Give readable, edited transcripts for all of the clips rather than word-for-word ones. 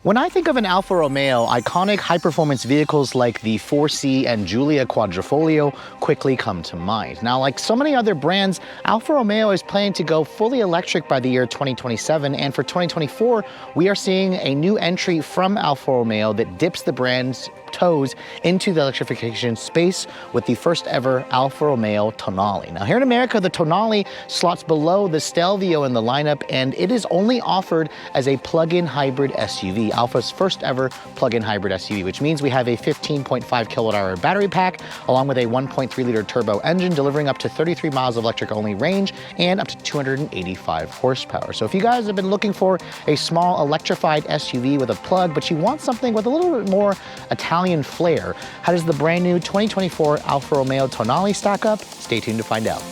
When I think of an Alfa Romeo, iconic high-performance vehicles like the 4C and Giulia Quadrifoglio quickly come to mind. Now, like so many other brands, Alfa Romeo is planning to go fully electric by the year 2027, and for 2024, we are seeing a new entry from Alfa Romeo that dips the brand's toes into the electrification space with the first ever Alfa Romeo Tonale. Now, here in America, the Tonale slots below the Stelvio in the lineup, and it is only offered as a plug-in hybrid SUV. Alfa's first ever plug-in hybrid SUV, which means we have a 15.5 kilowatt-hour battery pack along with a 1.3 liter turbo engine delivering up to 33 miles of electric-only range and up to 285 horsepower. So if you guys have been looking for a small electrified SUV with a plug, but you want something with a little bit more Italian flair, how does the brand new 2024 Alfa Romeo Tonale stack up? Stay tuned to find out.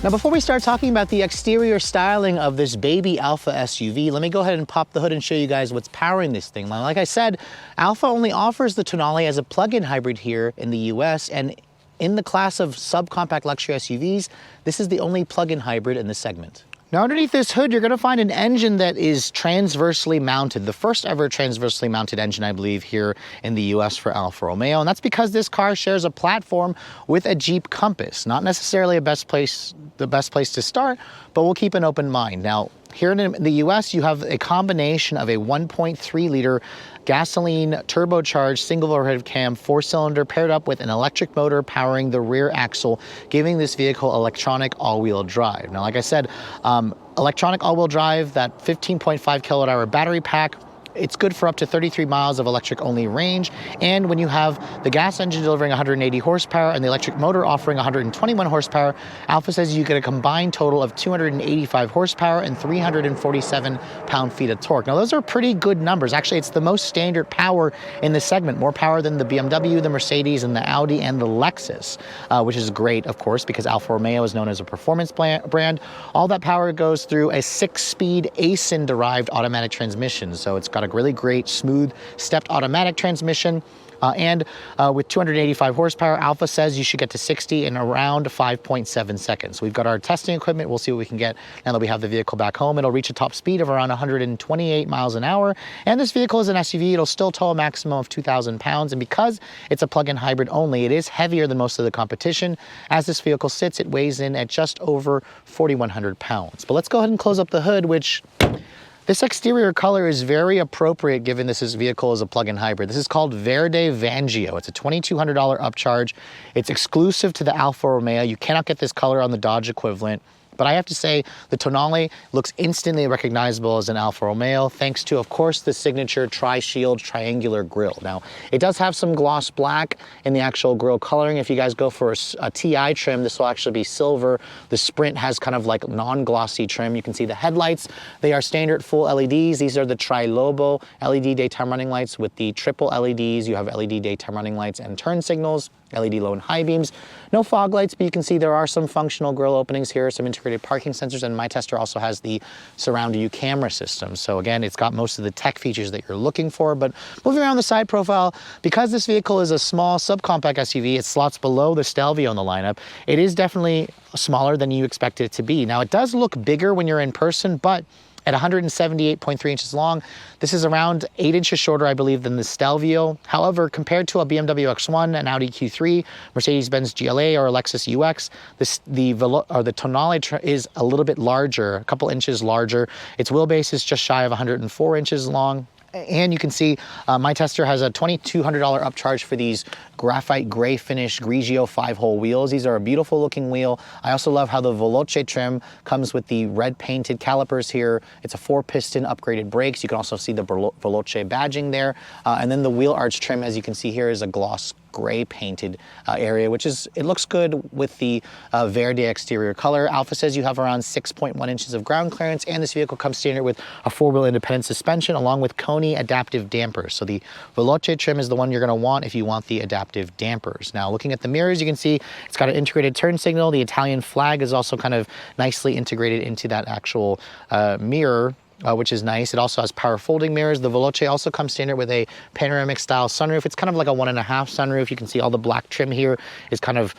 Now, before we start talking about the exterior styling of this baby Alfa SUV, let me go ahead and pop the hood and show you guys what's powering this thing. Now, like I said, Alfa only offers the Tonale as a plug-in hybrid here in the US, and in the class of subcompact luxury SUVs, this is the only plug-in hybrid in this segment. Now, underneath this hood, you're going to find an engine that is transversely mounted, the first ever transversely mounted engine, I believe, here in the US for Alfa Romeo. And that's because this car shares a platform with a Jeep Compass. Not necessarily the best place to start, but we'll keep an open mind. Now, here in the US, you have a combination of a 1.3 liter gasoline turbocharged single overhead cam 4-cylinder paired up with an electric motor powering the rear axle, giving this vehicle electronic all-wheel drive. Now, like I said, electronic all-wheel drive, that 15.5 kilowatt-hour battery pack, it's good for up to 33 miles of electric-only range. And when you have the gas engine delivering 180 horsepower and the electric motor offering 121 horsepower, Alfa says you get a combined total of 285 horsepower and 347 pound-feet of torque. Now, those are pretty good numbers. Actually, it's the most standard power in this segment, more power than the BMW, the Mercedes, and the Audi, and the Lexus, which is great, of course, because Alfa Romeo is known as a performance brand. All that power goes through a 6-speed ASIN-derived automatic transmission, so it's got a really great, smooth, stepped automatic transmission. And with 285 horsepower, Alfa says you should get to 60 in around 5.7 seconds. So we've got our testing equipment. We'll see what we can get now that we have the vehicle back home. It'll reach a top speed of around 128 miles an hour. And this vehicle is an SUV. It'll still tow a maximum of 2,000 pounds. And because it's a plug-in hybrid only, it is heavier than most of the competition. As this vehicle sits, it weighs in at just over 4,100 pounds. But let's go ahead and close up the hood, which... this exterior color is very appropriate given this vehicle is a plug-in hybrid. This is called Verde Fangio. It's a $2,200 upcharge. It's exclusive to the Alfa Romeo. You cannot get this color on the Dodge equivalent. But I have to say, the Tonale looks instantly recognizable as an Alfa Romeo, thanks to, of course, the signature tri-shield triangular grille. Now, it does have some gloss black in the actual grille coloring. If you guys go for a TI trim, this will actually be silver. The Sprint has kind of like non-glossy trim. You can see the headlights. They are standard full LEDs. These are the Tri-Lobo LED daytime running lights with the triple LEDs. You have LED daytime running lights and turn signals, LED low and high beams. No fog lights, but you can see there are some functional grille openings here, some integrated parking sensors, and my tester also has the surround view camera system. So again, it's got most of the tech features that you're looking for. But moving around the side profile, because this vehicle is a small subcompact SUV, it slots below the Stelvio in the lineup. It is definitely smaller than you expected it to be. Now, it does look bigger when you're in person, but at 178.3 inches long, this is around 8 inches shorter, I believe, than the Stelvio. However, compared to a BMW X1, an Audi Q3, Mercedes-Benz GLA, or a Lexus UX, the Tonale is a little bit larger, a couple inches larger. Its wheelbase is just shy of 104 inches long. And you can see my tester has a $2,200 upcharge for these graphite gray finish Grigio 5-hole wheels. These are a beautiful looking wheel. I also love how the Veloce trim comes with the red painted calipers here. It's a 4-piston upgraded brakes. You can also see the Veloce badging there. And then the wheel arch trim, as you can see here, is a gloss gray painted area, which is, it looks good with the Verde exterior color. Alfa says you have around 6.1 inches of ground clearance, and this vehicle comes standard with a 4-wheel independent suspension along with Koni adaptive dampers. So the Veloce trim is the one you're going to want if you want the adaptive dampers. Now, looking at the mirrors, you can see it's got an integrated turn signal. The Italian flag is also kind of nicely integrated into that actual mirror which is nice. It also has power folding mirrors. The Veloce also comes standard with a panoramic style sunroof. It's kind of like a 1.5 sunroof. You can see all the black trim here is kind of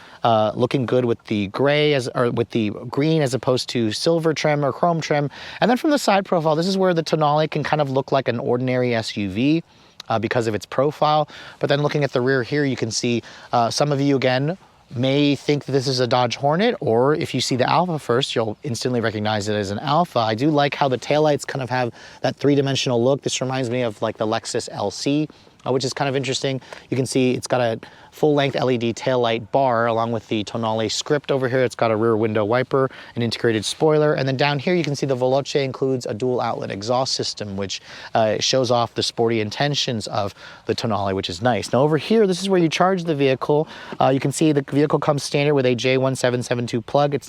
looking good with the gray or with the green as opposed to silver trim or chrome trim. And then from the side profile, this is where the Tonale can kind of look like an ordinary SUV. Because of its profile. But then looking at the rear here, you can see some of you again may think that this is a Dodge Hornet, or if you see the Alfa first, you'll instantly recognize it as an Alfa. I do like how the taillights kind of have that three-dimensional look. This reminds me of like the Lexus LC, which is kind of interesting. You can see it's got a full-length LED taillight bar along with the Tonale script over here. It's got a rear window wiper, an integrated spoiler, and then down here you can see the Veloce includes a dual outlet exhaust system, which shows off the sporty intentions of the Tonale, which is nice. Now over here, this is where you charge the vehicle. You can see the vehicle comes standard with a J1772 plug. It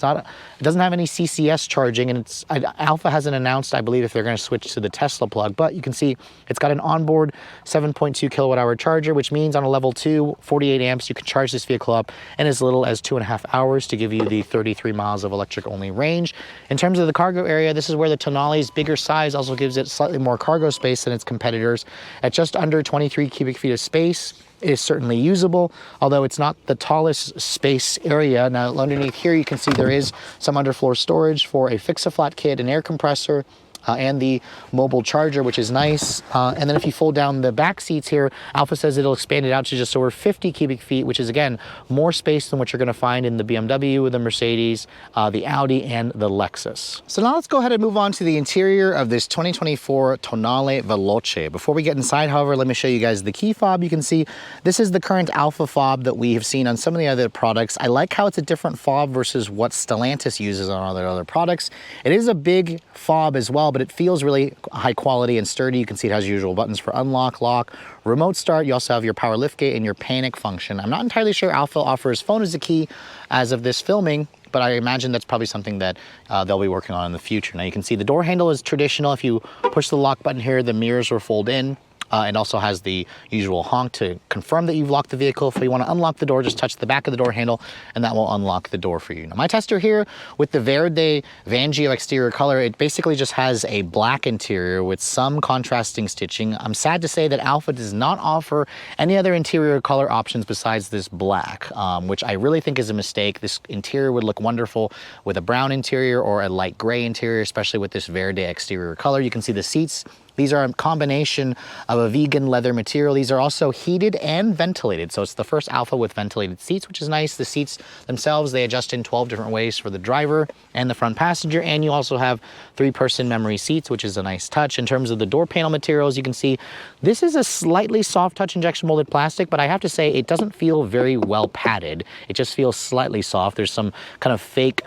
doesn't have any CCS charging, and Alfa hasn't announced, I believe, if they're going to switch to the Tesla plug, but you can see it's got an onboard 7.2 kilowatt hour charger, which means on a level 2, 48 amps, you can charge this vehicle up in as little as 2.5 hours to give you the 33 miles of electric only range. In terms of the cargo area, this is where the Tonale's bigger size also gives it slightly more cargo space than its competitors. At just under 23 cubic feet of space, it is certainly usable, although it's not the tallest space area. Now underneath here, you can see there is some underfloor storage for a fix-a-flat kit, an air compressor, and the mobile charger, which is nice. And then if you fold down the back seats here, Alfa says it'll expand it out to just over 50 cubic feet, which is, again, more space than what you're going to find in the BMW, the Mercedes, the Audi, and the Lexus. So now let's go ahead and move on to the interior of this 2024 Tonale Veloce. Before we get inside, however, let me show you guys the key fob. You can see this is the current Alfa fob that we have seen on some of the other products. I like how it's a different fob versus what Stellantis uses on other products. It is a big fob as well, but it feels really high quality and sturdy. You can see it has usual buttons for unlock, lock, remote start. You also have your power liftgate and your panic function. I'm not entirely sure Alfa offers phone as a key as of this filming, but I imagine that's probably something that they'll be working on in the future. Now you can see the door handle is traditional. If you push the lock button here, the mirrors will fold in. It also has the usual honk to confirm that you've locked the vehicle. If you want to unlock the door, just touch the back of the door handle and that will unlock the door for you. Now my tester here with the Verde Fangio exterior color, it basically just has a black interior with some contrasting stitching. I'm sad to say that Alfa does not offer any other interior color options besides this black, which I really think is a mistake. This interior would look wonderful with a brown interior or a light gray interior, especially with this Verde exterior color. You can see the seats. These are a combination of a vegan leather material. These are also heated and ventilated. So it's the first Alfa with ventilated seats, which is nice. The seats themselves, they adjust in 12 different ways for the driver and the front passenger. And you also have 3-person memory seats, which is a nice touch. In terms of the door panel materials, you can see this is a slightly soft touch injection molded plastic, but I have to say it doesn't feel very well padded. It just feels slightly soft. There's some kind of fake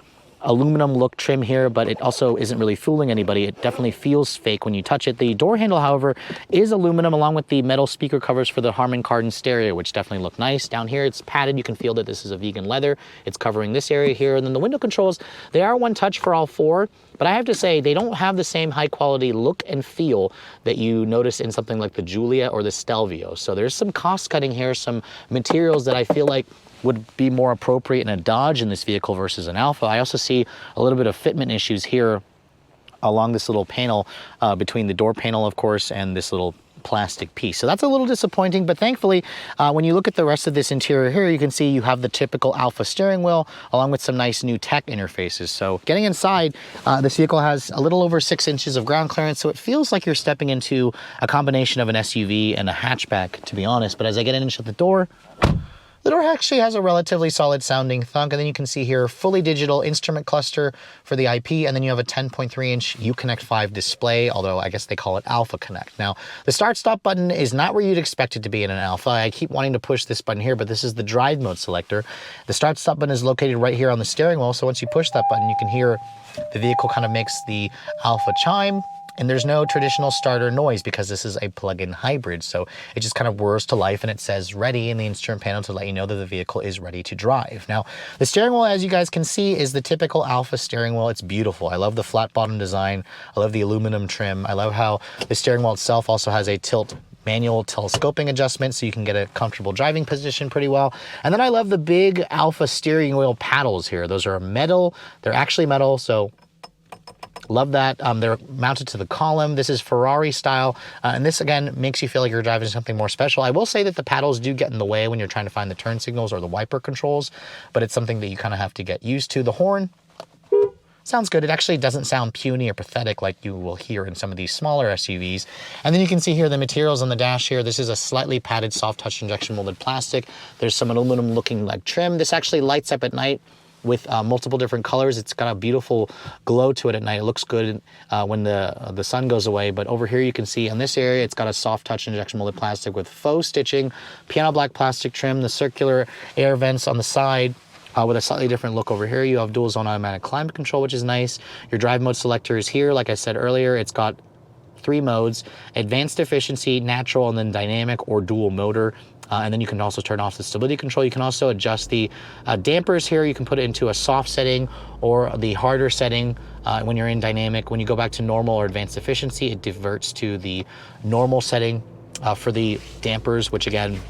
aluminum look trim here, but it also isn't really fooling anybody. It definitely feels fake when you touch it. The door handle, however, is aluminum along with the metal speaker covers for the Harman Kardon stereo, which definitely look nice. Down here, it's padded. You can feel that this is a vegan leather. It's covering this area here. And then the window controls, they are one touch for all four, but I have to say they don't have the same high quality look and feel that you notice in something like the Giulia or the Stelvio. So there's some cost cutting here, some materials that I feel like would be more appropriate in a Dodge in this vehicle versus an Alfa. I also see a little bit of fitment issues here along this little panel between the door panel, of course, and this little plastic piece. So that's a little disappointing, but thankfully, when you look at the rest of this interior here, you can see you have the typical Alfa steering wheel along with some nice new tech interfaces. So getting inside, this vehicle has a little over 6 inches of ground clearance, so it feels like you're stepping into a combination of an SUV and a hatchback, to be honest. But as I get in and shut the door actually has a relatively solid sounding thunk, and then you can see here fully digital instrument cluster for the IP, and then you have a 10.3-inch Uconnect 5 display, although I guess they call it Alfa Connect. Now, the start-stop button is not where you'd expect it to be in an Alfa. I keep wanting to push this button here, but this is the drive mode selector. The start-stop button is located right here on the steering wheel, so once you push that button, you can hear the vehicle kind of makes the Alfa chime. And there's no traditional starter noise because this is a plug-in hybrid. So it just kind of whirs to life and it says ready in the instrument panel to let you know that the vehicle is ready to drive. Now, the steering wheel, as you guys can see, is the typical Alfa steering wheel. It's beautiful. I love the flat bottom design. I love the aluminum trim. I love how the steering wheel itself also has a manual telescoping adjustment so you can get a comfortable driving position pretty well. And then I love the big Alfa steering wheel paddles here. Those are metal. They're actually metal, so Love that. They're mounted to the column. This is Ferrari style. And this, again, makes you feel like you're driving something more special. I will say that the paddles do get in the way when you're trying to find the turn signals or the wiper controls, but it's something that you kind of have to get used to. The horn sounds good. It actually doesn't sound puny or pathetic like you will hear in some of these smaller SUVs. And then you can see here the materials on the dash here. This is a slightly padded soft touch injection molded plastic. There's some aluminum looking like trim. This actually lights up at night with multiple different colors. It's got a beautiful glow to it at night. It looks good when the sun goes away. But over here you can see on this area, it's got a soft touch injection molded plastic with faux stitching, piano black plastic trim, the circular air vents on the side, with a slightly different look over here. You have dual zone automatic climate control, which is nice. Your drive mode selector is here. Like I said earlier, it's got 3 modes: advanced efficiency, natural, and then dynamic or dual motor. And then you can also turn off the stability control. You can also adjust the dampers here. You can put it into a soft setting or the harder setting when you're in dynamic. When you go back to normal or advanced efficiency, it diverts to the normal setting for the dampers, which again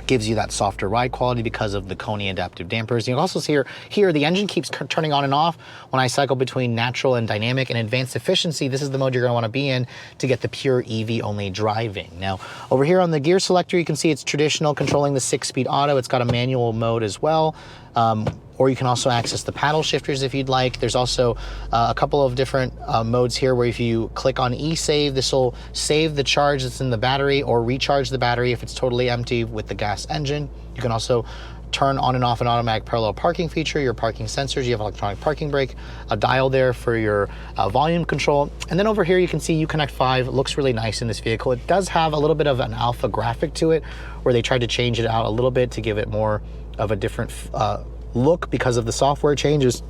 gives you that softer ride quality because of the Koni adaptive dampers. You can also see here the engine keeps turning on and off when I cycle between natural and dynamic. And advanced efficiency, this is the mode you're gonna wanna be in to get the pure EV only driving. Now, over here on the gear selector, you can see it's traditional, controlling the 6-speed auto. It's got a manual mode as well. Or you can also access the paddle shifters if you'd like. There's also a couple of different modes here where if you click on e-save, this will save the charge that's in the battery or recharge the battery if it's totally empty with the gas engine. You can also turn on and off an automatic parallel parking feature, your parking sensors, you have electronic parking brake, a dial there for your volume control. And then over here you can see Uconnect 5 looks really nice in this vehicle. It does have a little bit of an Alfa graphic to it where they tried to change it out a little bit to give it more of a different look because of the software changes.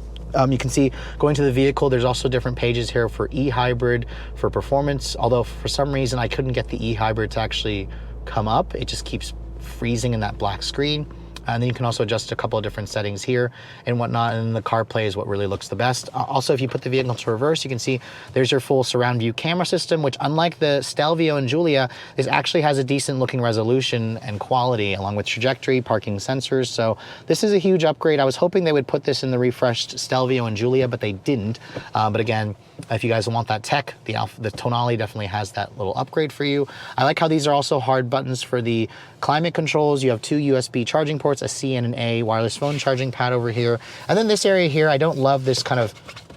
You can see going to the vehicle, there's also different pages here for e-hybrid, for performance, although for some reason I couldn't get the e-hybrid to actually come up. It just keeps freezing in that black screen. And then you can also adjust a couple of different settings here and whatnot, and the CarPlay is what really looks the best. Also, if you put the vehicle into reverse, you can see there's your full surround view camera system, which unlike the Stelvio and Giulia, this actually has a decent looking resolution and quality, along with trajectory, parking sensors. So this is a huge upgrade. I was hoping they would put this in the refreshed Stelvio and Giulia, but they didn't. But again, if you guys want that tech, the Tonale definitely has that little upgrade for you. I like how these are also hard buttons for the climate controls. You have 2 USB charging ports, a C and an A, wireless phone charging pad over here. And then this area here, I don't love this kind of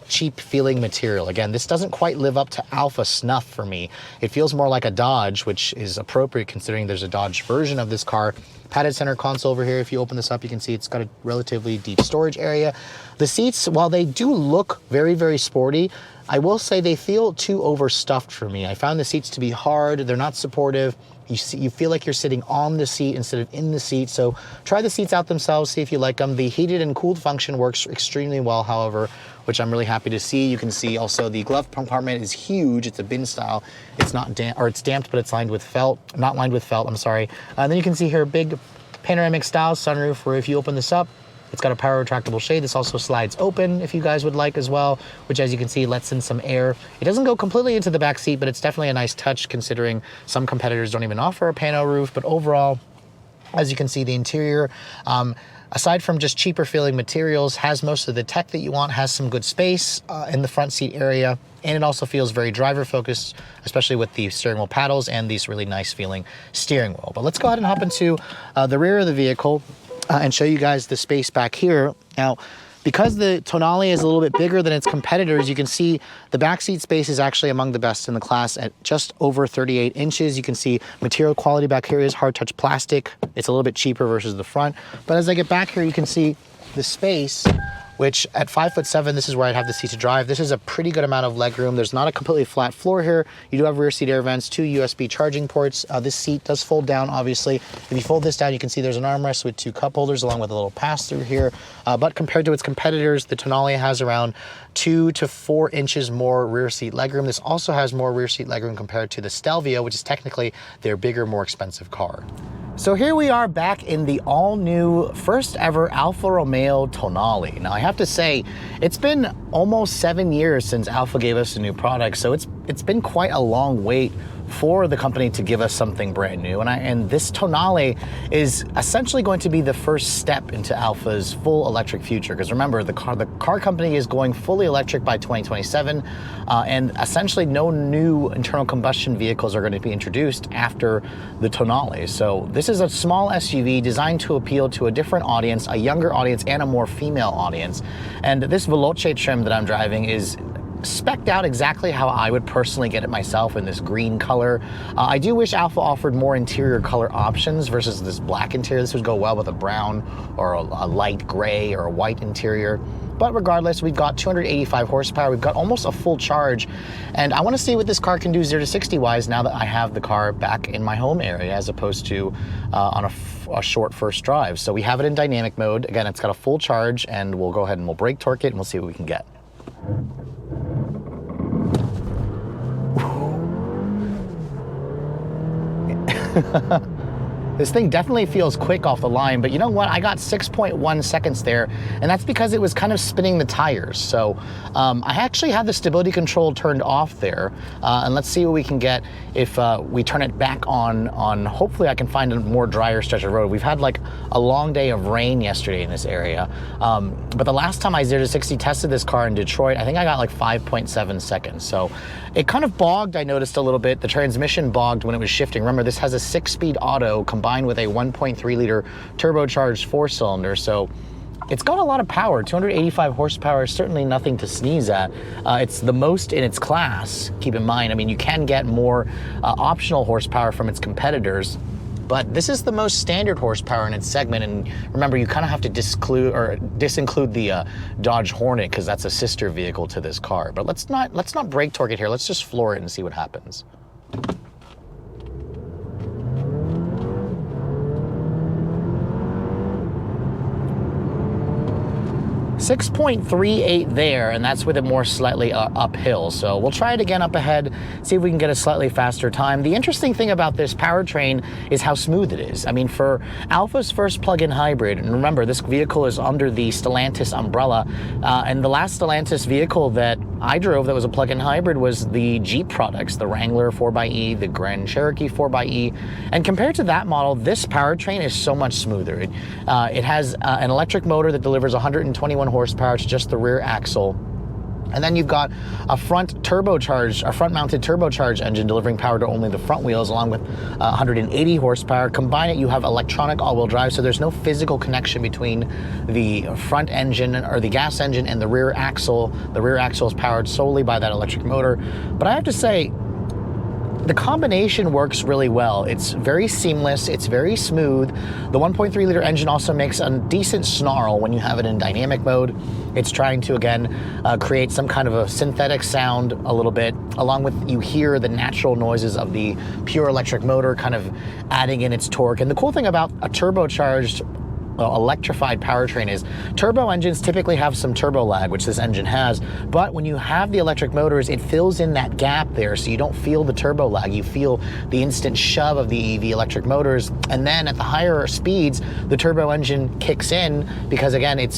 cheap feeling material. Again, this doesn't quite live up to Alfa snuff for me. It feels more like a Dodge, which is appropriate considering there's a Dodge version of this car. Padded center console over here. If you open this up, you can see it's got a relatively deep storage area. The seats, while they do look very, very sporty, I will say they feel too overstuffed for me. I found the seats to be hard. They're not supportive. You feel like you're sitting on the seat instead of in the seat. So try the seats out themselves, see if you like them. The heated and cooled function works extremely well, however, which I'm really happy to see. You can see also the glove compartment is huge. It's a bin style. It's not damp, or it's damped, but it's lined with felt, not lined with felt, I'm sorry. And then you can see here, big panoramic style sunroof where if you open this up, it's got a power retractable shade. This also slides open if you guys would like as well, which as you can see lets in some air. It doesn't go completely into the back seat, but it's definitely a nice touch considering some competitors don't even offer a pano roof. But overall, as you can see, the interior, aside from just cheaper feeling materials, has most of the tech that you want, has some good space in the front seat area, and it also feels very driver focused, especially with the steering wheel paddles and these really nice feeling steering wheel. But let's go ahead and hop into the rear of the vehicle and show you guys the space back here. Now, because the Tonale is a little bit bigger than its competitors, you can see the backseat space is actually among the best in the class at just over 38 inches. You can see material quality back here is hard touch plastic. It's a little bit cheaper versus the front. But as I get back here, you can see the space, which at 5'7", this is where I'd have the seat to drive. This is a pretty good amount of legroom. There's not a completely flat floor here. You do have rear seat air vents, 2 USB charging ports. This seat does fold down, obviously. If you fold this down, you can see there's an armrest with 2 cup holders along with a little pass-through here. But compared to its competitors, the Tonale has around 2 to 4 inches more rear seat legroom. This also has more rear seat legroom compared to the Stelvio, which is technically their bigger, more expensive car. So here we are back in the all-new, first ever Alfa Romeo Tonale. Now I have to say, it's been almost 7 years since Alfa gave us a new product, so it's it's been quite a long wait for the company to give us something brand new. And this Tonale is essentially going to be the first step into Alfa's full electric future. Because remember, the car company is going fully electric by 2027, and essentially no new internal combustion vehicles are going to be introduced after the Tonale. So this is a small SUV designed to appeal to a different audience, a younger audience, and a more female audience. And this Veloce trim that I'm driving is specced out exactly how I would personally get it myself, in this green color. I do wish Alfa offered more interior color options versus this black interior. This would go well with a brown or a light gray or a white interior. But regardless, we've got 285 horsepower. We've got almost a full charge. And I want to see what this car can do 0 to 60 wise now that I have the car back in my home area, as opposed to on a short first drive. So we have it in dynamic mode. Again, it's got a full charge, and we'll go ahead and we'll brake torque it and we'll see what we can get. This thing definitely feels quick off the line, but you know what? I got 6.1 seconds there, and that's because it was kind of spinning the tires. So I actually had the stability control turned off there, and let's see what we can get if we turn it back on. Hopefully I can find a more drier stretch of road. We've had like a long day of rain yesterday in this area, but the last time I 0 to 60 tested this car in Detroit, I think I got like 5.7 seconds. So it kind of bogged, I noticed a little bit. The transmission bogged when it was shifting. Remember, this has a 6-speed auto combined with a 1.3 liter turbocharged 4-cylinder, so it's got a lot of power. 285 horsepower is certainly nothing to sneeze at. It's the most in its class. Keep in mind, I mean, you can get more optional horsepower from its competitors, but this is the most standard horsepower in its segment. And remember, you kind of have to disinclude the Dodge Hornet, because that's a sister vehicle to this car. But let's not brake torque it here. Let's just floor it and see what happens. 6.38 there, and that's with it more slightly uphill. So we'll try it again up ahead, see if we can get a slightly faster time. The interesting thing about this powertrain is how smooth it is. I mean, for Alfa's first plug-in hybrid, and remember, this vehicle is under the Stellantis umbrella, and the last Stellantis vehicle that I drove that was a plug-in hybrid was the Jeep products, the Wrangler 4xe, the Grand Cherokee 4xe, and compared to that model, this powertrain is so much smoother. It has an electric motor that delivers 121 horsepower to just the rear axle. And then you've got a front-mounted turbocharged engine delivering power to only the front wheels, along with 180 horsepower. Combine it, you have electronic all-wheel drive, so there's no physical connection between the front engine or the gas engine and the rear axle. The rear axle is powered solely by that electric motor. But I have to say, the combination works really well. It's very seamless, it's very smooth. The 1.3 liter engine also makes a decent snarl when you have it in dynamic mode. It's trying to, again, create some kind of a synthetic sound a little bit, along with, you hear the natural noises of the pure electric motor kind of adding in its torque. And the cool thing about a turbocharged electrified powertrain is turbo engines typically have some turbo lag, which this engine has, but when you have the electric motors, it fills in that gap there, so you don't feel the turbo lag. You feel the instant shove of the EV electric motors, and then at the higher speeds, the turbo engine kicks in, because again, it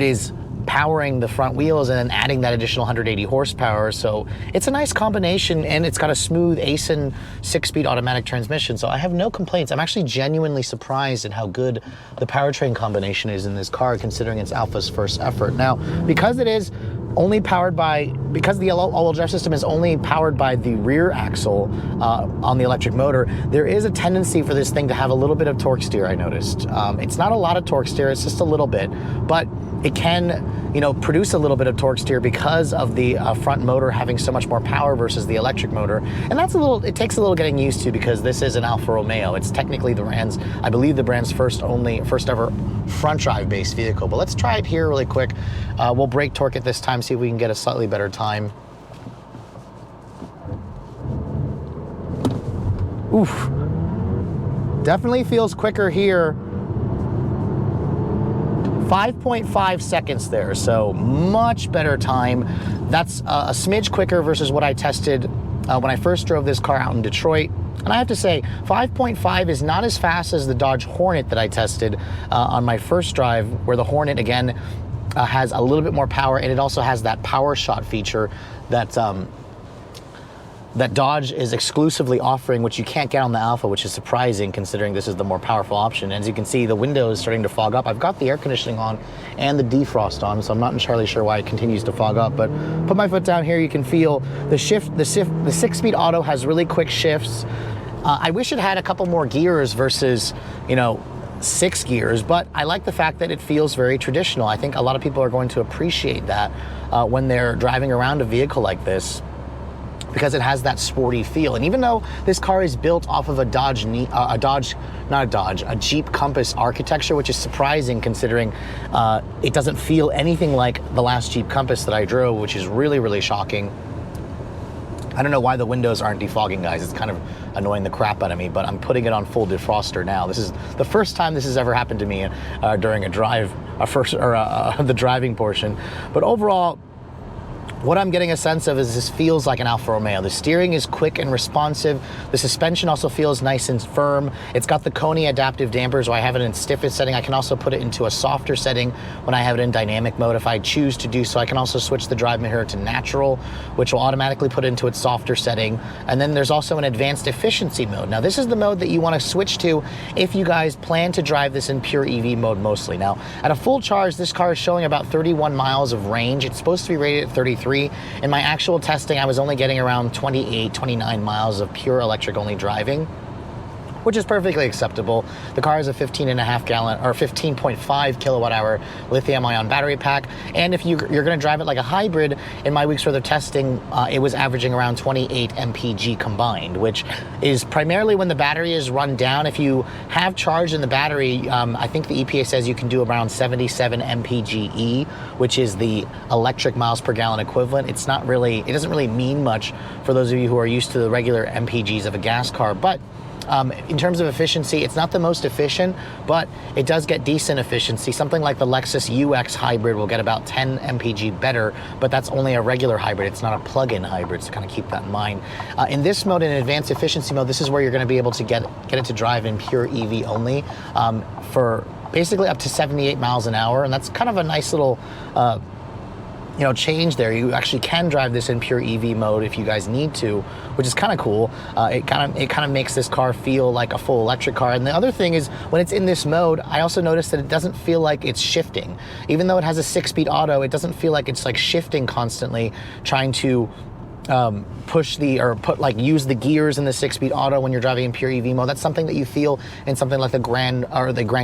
is powering the front wheels and then adding that additional 180 horsepower. So it's a nice combination, and it's got a smooth Aisin 6-speed automatic transmission. So I have no complaints. I'm actually genuinely surprised at how good the powertrain combination is in this car, considering it's Alfa's first effort. Now, because it is only powered by, because the all-wheel drive system is only powered by the rear axle on the electric motor, there is a tendency for this thing to have a little bit of torque steer, I noticed. It's not a lot of torque steer, it's just a little bit, but it can, you know, produce a little bit of torque steer because of the front motor having so much more power versus the electric motor. And that's it takes a little getting used to, because this is an Alfa Romeo. It's technically the brand's, I believe, the brand's first ever front drive based vehicle. But let's try it here really quick. We'll brake torque it this time, see if we can get a slightly better time. Oof. Definitely feels quicker here. 5.5 seconds there, so much better time. That's a smidge quicker versus what I tested when I first drove this car out in Detroit. And I have to say, 5.5 is not as fast as the Dodge Hornet that I tested on my first drive, where the Hornet, again, has a little bit more power, and it also has that power shot feature that that Dodge is exclusively offering, which you can't get on the Alfa, which is surprising considering this is the more powerful option. As you can see, the window is starting to fog up. I've got the air conditioning on and the defrost on, so I'm not entirely sure why it continues to fog up, but put my foot down here, you can feel the shift, the 6-speed auto has really quick shifts. I wish it had a couple more gears versus, you know, 6 gears, but I like the fact that it feels very traditional. I think a lot of people are going to appreciate that when they're driving around a vehicle like this, because it has that sporty feel. And even though this car is built off of a Jeep Compass architecture, which is surprising considering it doesn't feel anything like the last Jeep Compass that I drove, which is really, really shocking. I don't know why the windows aren't defogging, guys. It's kind of annoying the crap out of me, but I'm putting it on full defroster now. This is the first time this has ever happened to me during a drive, the driving portion. But overall, what I'm getting a sense of is this feels like an Alfa Romeo. The steering is quick and responsive. The suspension also feels nice and firm. It's got the Koni adaptive dampers, so I have it in stiffest setting. I can also put it into a softer setting when I have it in dynamic mode if I choose to do so. I can also switch the drive mirror to natural, which will automatically put it into its softer setting. And then there's also an advanced efficiency mode. Now this is the mode that you want to switch to if you guys plan to drive this in pure EV mode mostly. Now at a full charge, this car is showing about 31 miles of range. It's supposed to be rated at 33. In my actual testing, I was only getting around 28, 29 miles of pure electric only driving, which is perfectly acceptable. The car is a 15.5 gallon or 15.5 kilowatt hour lithium ion battery pack. And if you're gonna drive it like a hybrid, in my week's worth of testing, it was averaging around 28 mpg combined, which is primarily when the battery is run down. If you have charge in the battery, I think the EPA says you can do around 77 mpge, which is the electric miles per gallon equivalent. It doesn't really mean much for those of you who are used to the regular mpgs of a gas car, but in terms of efficiency, it's not the most efficient, but it does get decent efficiency. Something like the Lexus UX hybrid will get about 10 mpg better, but that's only a regular hybrid. It's not a plug-in hybrid, so kind of keep that in mind. In this mode, in advanced efficiency mode, this is where you're going to be able to get it to drive in pure EV only for basically up to 78 miles an hour, and that's kind of a nice little change there. You actually can drive this in pure EV mode if you guys need to, which is kind of cool. It kind of makes this car feel like a full electric car. And the other thing is, when it's in this mode, I also noticed that it doesn't feel like it's shifting. Even though it has a 6-speed auto, it doesn't feel like it's like shifting constantly, trying to use the gears in the 6-speed auto when you're driving in pure EV mode. That's something that you feel in something like the Grand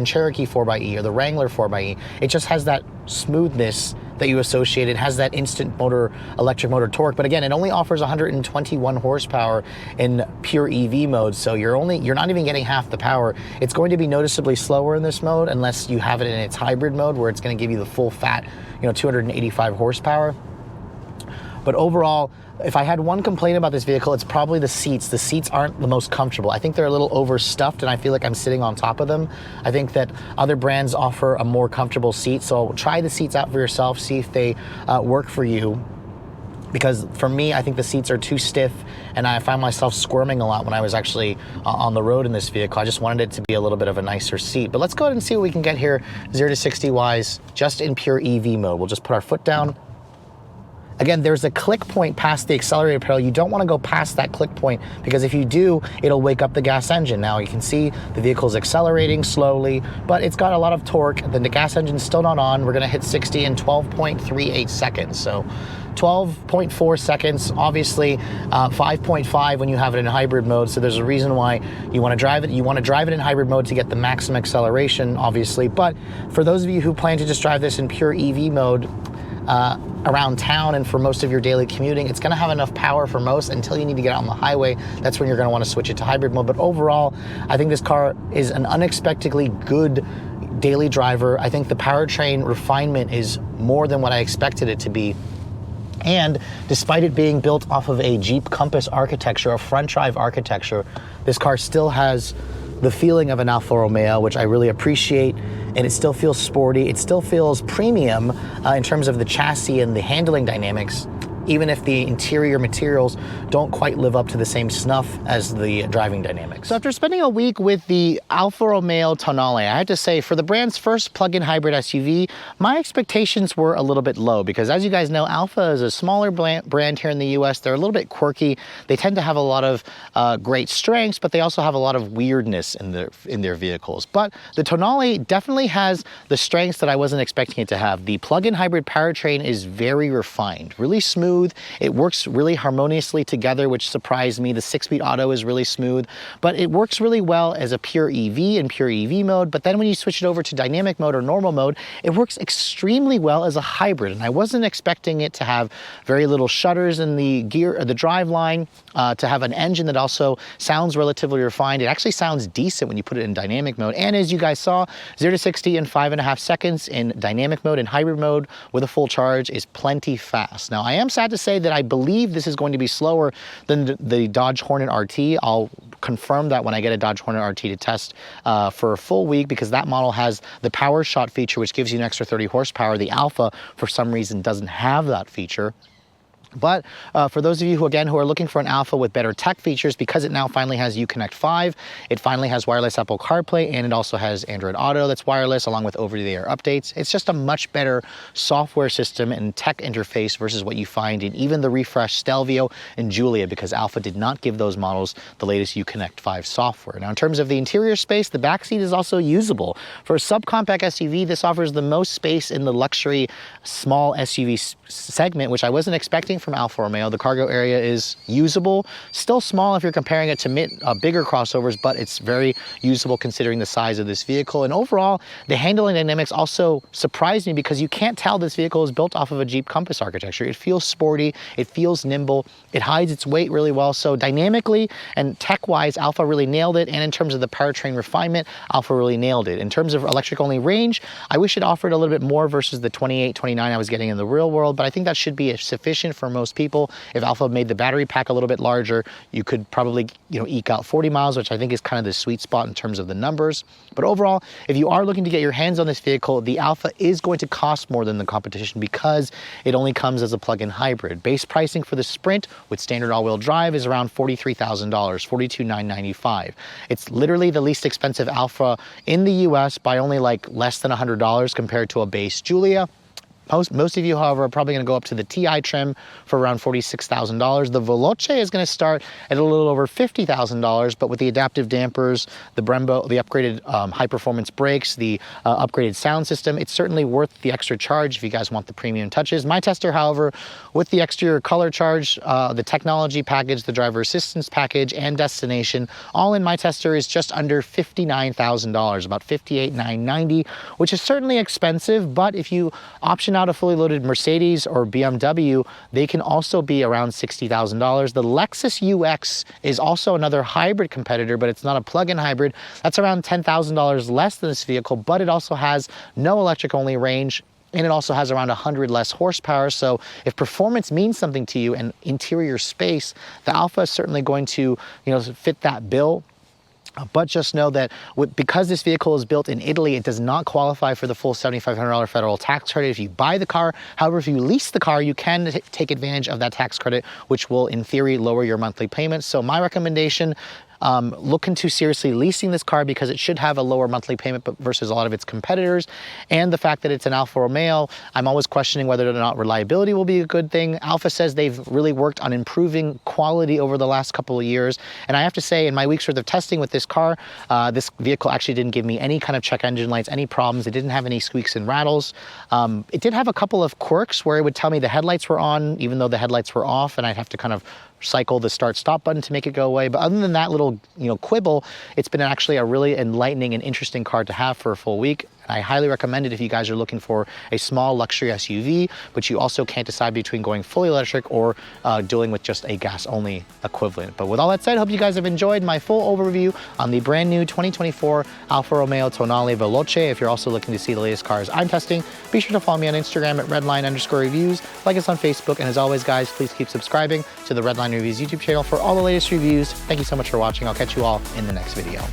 Cherokee 4xe or the Wrangler 4xe. It just has that smoothness that you associate. It has that instant motor, electric motor torque, but again, it only offers 121 horsepower in pure EV mode, so you're not even getting half the power. It's going to be noticeably slower in this mode unless you have it in its hybrid mode, where it's going to give you the full fat, 285 horsepower. But overall, if I had one complaint about this vehicle, it's probably the seats. The seats aren't the most comfortable. I think they're a little overstuffed, and I feel like I'm sitting on top of them. I think that other brands offer a more comfortable seat, so try the seats out for yourself, see if they work for you. Because for me, I think the seats are too stiff, and I find myself squirming a lot when I was actually on the road in this vehicle. I just wanted it to be a little bit of a nicer seat. But let's go ahead and see what we can get here 0 to 60 wise, just in pure EV mode. We'll just put our foot down. Again, there's a click point past the accelerator pedal. You don't want to go past that click point, because if you do, it'll wake up the gas engine. Now you can see the vehicle's accelerating slowly, but it's got a lot of torque. The gas engine's still not on. We're going to hit 60 in 12.38 seconds. So 12.4 seconds, obviously 5.5 when you have it in hybrid mode. So there's a reason why you want to drive it. You want to drive it in hybrid mode to get the maximum acceleration, obviously. But for those of you who plan to just drive this in pure EV mode, around town and for most of your daily commuting, it's going to have enough power for most until you need to get out on the highway. That's when you're going to want to switch it to hybrid mode. But overall, I think this car is an unexpectedly good daily driver. I think the powertrain refinement is more than what I expected it to be. And despite it being built off of a Jeep Compass architecture, a front drive architecture, this car still has the feeling of an Alfa Romeo, which I really appreciate, and it still feels sporty. It still feels premium in terms of the chassis and the handling dynamics, even if the interior materials don't quite live up to the same snuff as the driving dynamics. So after spending a week with the Alfa Romeo Tonale, I have to say, for the brand's first plug-in hybrid SUV, my expectations were a little bit low because, as you guys know, Alfa is a smaller brand here in the US. They're a little bit quirky. They tend to have a lot of great strengths, but they also have a lot of weirdness in their vehicles. But the Tonale definitely has the strengths that I wasn't expecting it to have. The plug-in hybrid powertrain is very refined, really smooth. It works really harmoniously together, which surprised me. The 6-speed auto is really smooth, but it works really well as a pure EV in pure EV mode. But then when you switch it over to dynamic mode or normal mode, it works extremely well as a hybrid. And I wasn't expecting it to have very little shudders in the gear or the drive line, to have an engine that also sounds relatively refined. It actually sounds decent when you put it in dynamic mode. And as you guys saw, 0 to 60 in 5.5 seconds in dynamic mode and hybrid mode with a full charge is plenty fast. Now, I am sad to say that I believe this is going to be slower than the Dodge Hornet RT. I'll confirm that when I get a Dodge Hornet RT to test for a full week, because that model has the power shot feature, which gives you an extra 30 horsepower. The Alfa, for some reason, doesn't have that feature. But for those of you who are looking for an Alfa with better tech features, because it now finally has Uconnect 5, it finally has wireless Apple CarPlay, and it also has Android Auto that's wireless, along with over-the-air updates. It's just a much better software system and tech interface versus what you find in even the refreshed Stelvio and Giulia, because Alfa did not give those models the latest Uconnect 5 software. Now, in terms of the interior space, the backseat is also usable. For a subcompact SUV, this offers the most space in the luxury small SUV segment, which I wasn't expecting from Alfa Romeo. The cargo area is usable, still small if you're comparing it to bigger crossovers, but it's very usable considering the size of this vehicle. And overall, the handling dynamics also surprised me because you can't tell this vehicle is built off of a Jeep Compass architecture. It feels sporty, it feels nimble, it hides its weight really well. So dynamically and tech-wise, Alfa really nailed it. And in terms of the powertrain refinement, Alfa really nailed it. In terms of electric-only range, I wish it offered a little bit more versus the 28, 29 I was getting in the real world, but I think that should be sufficient for most people. If Alfa made the battery pack a little bit larger, you could probably, eke out 40 miles, which I think is kind of the sweet spot in terms of the numbers. But overall, if you are looking to get your hands on this vehicle, the Alfa is going to cost more than the competition because it only comes as a plug-in hybrid. Base pricing for the Sprint with standard all-wheel drive is around $43,000, $42,995. It's literally the least expensive Alfa in the US by only less than $100 compared to a base Giulia. Most of you, however, are probably going to go up to the TI trim for around $46,000. The Veloce is going to start at a little over $50,000, but with the adaptive dampers, the Brembo, the upgraded high-performance brakes, the upgraded sound system, it's certainly worth the extra charge if you guys want the premium touches. My tester, however, with the exterior color charge, the technology package, the driver assistance package, and destination, all in my tester is just under $59,000, about $58,990, which is certainly expensive, but if you option out a fully loaded Mercedes or BMW, they can also be around $60,000. The Lexus UX is also another hybrid competitor, but it's not a plug-in hybrid. That's around $10,000 less than this vehicle, but it also has no electric-only range, and it also has around 100 less horsepower. So if performance means something to you and interior space, the Alfa is certainly going to, fit that bill. But just know that because this vehicle is built in Italy, it does not qualify for the full $7,500 federal tax credit if you buy the car. However, if you lease the car, you can take advantage of that tax credit, which will, in theory, lower your monthly payments. So my recommendation, look into seriously leasing this car because it should have a lower monthly payment versus a lot of its competitors. And the fact that it's an Alfa Romeo, I'm always questioning whether or not reliability will be a good thing. Alfa says they've really worked on improving quality over the last couple of years. And I have to say, in my week's worth of testing with this car, this vehicle actually didn't give me any kind of check engine lights, any problems. It didn't have any squeaks and rattles. It did have a couple of quirks where it would tell me the headlights were on, even though the headlights were off, and I'd have to kind of cycle the start-stop button to make it go away. But other than that little, quibble, it's been actually a really enlightening and interesting car to have for a full week. I highly recommend it if you guys are looking for a small luxury SUV, but you also can't decide between going fully electric or dealing with just a gas-only equivalent. But with all that said, I hope you guys have enjoyed my full overview on the brand new 2024 Alfa Romeo Tonale Veloce. If you're also looking to see the latest cars I'm testing, be sure to follow me on Instagram at Redline_reviews, like us on Facebook, and as always, guys, please keep subscribing to the Redline Reviews YouTube channel for all the latest reviews. Thank you so much for watching. I'll catch you all in the next video.